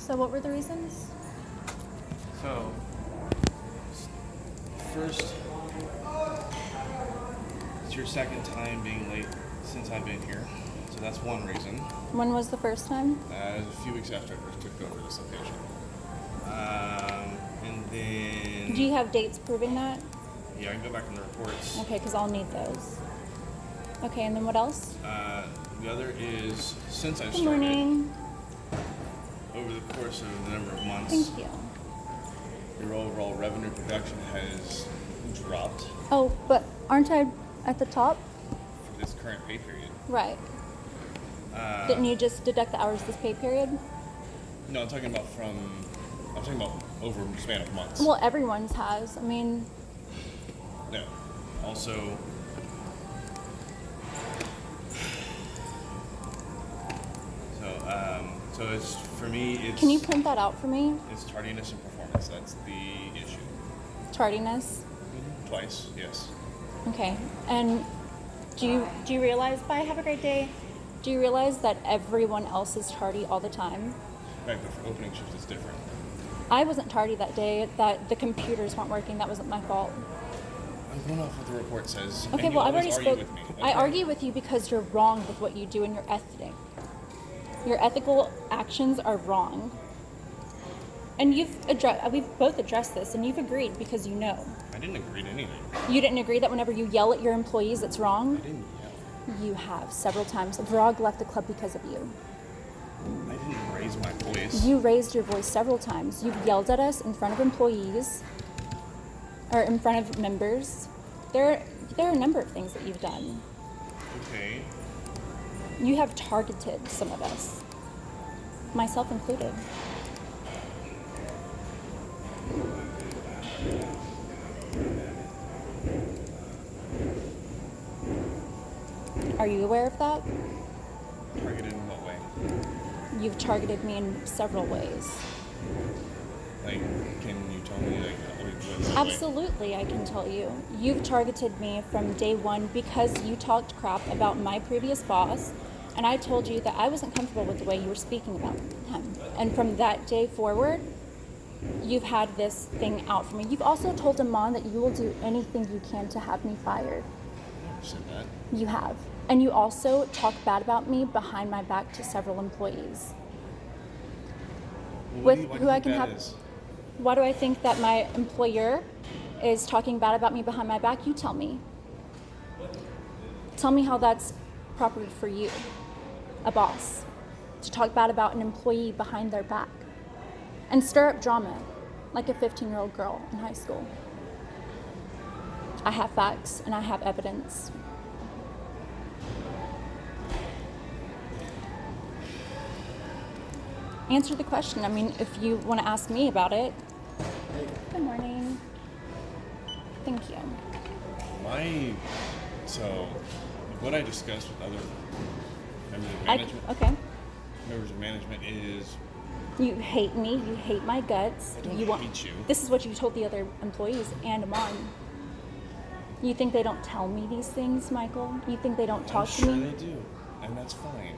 So what were the reasons? So, first, it's your second time being late since I've been here. So that's one reason. When was the first time? It was a few weeks after I first took over this location. And then... Do you have dates proving that? Yeah, I can go back in the reports. Okay, because I'll need those. Okay, and then what else? The other is, since I've Good started, morning. over the course of the number of months, Thank you. your overall revenue production has dropped Oh, but aren't I at the top? for this current pay period. Right. Didn't you just deduct the hours this pay period? No, I'm talking about over a span of months. Well, everyone's has. I mean, No. Also, so it's, for me, it's... can you print that out for me? It's tardiness and performance. That's the issue. Tardiness? Twice, yes. Okay. And do you realize, bye, have a great day. Do you realize that everyone else is tardy all the time? Right, but for opening shifts, it's different. I wasn't tardy that day, that the computers weren't working. That wasn't my fault. I'm going off what the report says. Okay, and well, you I've already always argue spoke. with me. I Okay? argue with you because you're wrong with what you do and your ethic. Your ethical actions are wrong. And we've both addressed this, and you've agreed because you know. I didn't agree to anything. You didn't agree that whenever you yell at your employees, it's wrong? I didn't yell. You have several times. Vrog left the club because of you. I didn't raise my voice. You raised your voice several times. You've yelled at us in front of employees or in front of members. There are a number of things that you've done. Okay. You have targeted some of us, myself included. Are you aware of that? Targeted in what way? You've targeted me in several ways. Like, can you tell me, like, what way? Absolutely, I can tell you. You've targeted me from day one because you talked crap about my previous boss, and I told you that I wasn't comfortable with the way you were speaking about him. And from that day forward, you've had this thing out for me. You've also told Amon that you will do anything you can to have me fired. I never said that. You have. And you also talk bad about me behind my back to several employees. Well, With why do you who I think can that have. is? Why do I think that my employer is talking bad about me behind my back? You tell me. Tell me how that's proper for you, a boss, to talk bad about an employee behind their back and stir up drama like a 15-year-old girl in high school. I have facts and I have evidence. Answer the question. I mean, if you want to ask me about it. Good morning. Thank you. So, what I discussed with other members of management, is... You hate me. You hate my guts. I don't hate you. This is what you told the other employees and Amon. You think they don't tell me these things, Michael? You think they don't talk to me? I'm sure they do, and that's fine.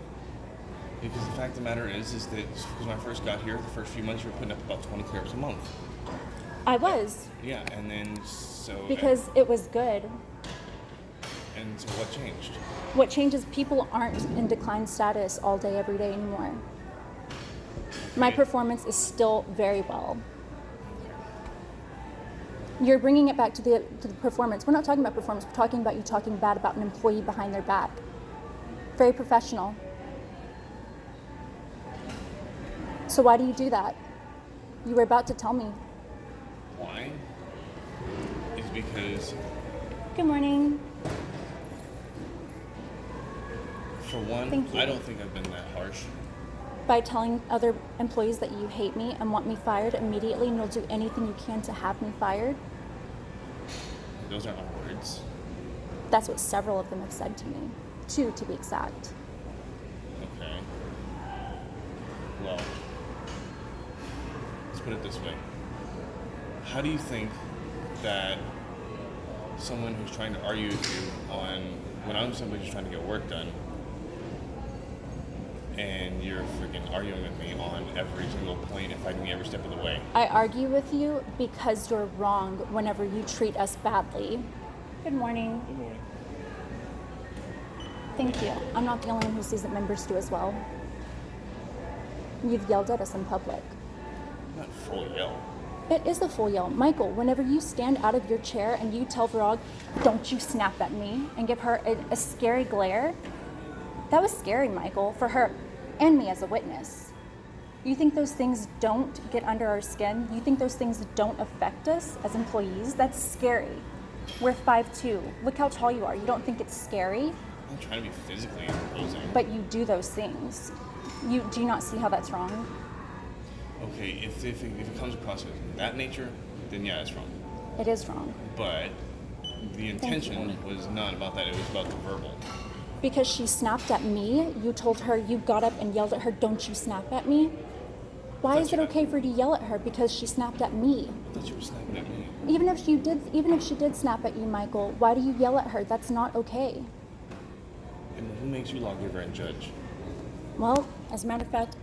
Because the fact of the matter is that because when I first got here, the first few months you were putting up about 20 clearups a month. I was. Yeah, and then so... Because it was good. And so what changed? What changes, people aren't in decline status all day, every day anymore. My performance is still very well. You're bringing it back to the performance. We're not talking about performance. We're talking about you talking bad about an employee behind their back. Very professional. So why do you do that? You were about to tell me. Why? Is because... Good morning. For one, Thank you. I don't think I've been that harsh. By telling other employees that you hate me and want me fired immediately and you'll do anything you can to have me fired? Those aren't my words. That's what several of them have said to me. 2 to be exact. Okay. Well, let's put it this way. How do you think that someone who's trying to argue with you on when I'm somebody who's trying to get work done and you're freaking arguing with me on every single point and fighting me every step of the way. I argue with you because you're wrong whenever you treat us badly. Good morning. Good morning. Thank you. I'm not the only one who sees that members do as well. You've yelled at us in public. Not full yell. It is a full yell. Michael, whenever you stand out of your chair and you tell Virag, don't you snap at me, and give her a scary glare, that was scary, Michael, for her and me as a witness. You think those things don't get under our skin? You think those things don't affect us as employees? That's scary. We're 5'2". Look how tall you are. You don't think it's scary? I'm not trying to be physically imposing. But you do those things. Do you not see how that's wrong? Okay, if it comes across as that nature, then yeah, it's wrong. It is wrong. But the intention was not about that. It was about the verbal. Because she snapped at me, you told her, you got up and yelled at her, don't you snap at me? Why is it okay for you to yell at her because she snapped at me? I thought you were snapping at me. Even if she did snap at you, Michael, why do you yell at her? That's not okay. And who makes you lawgiver and judge? Well, as a matter of fact,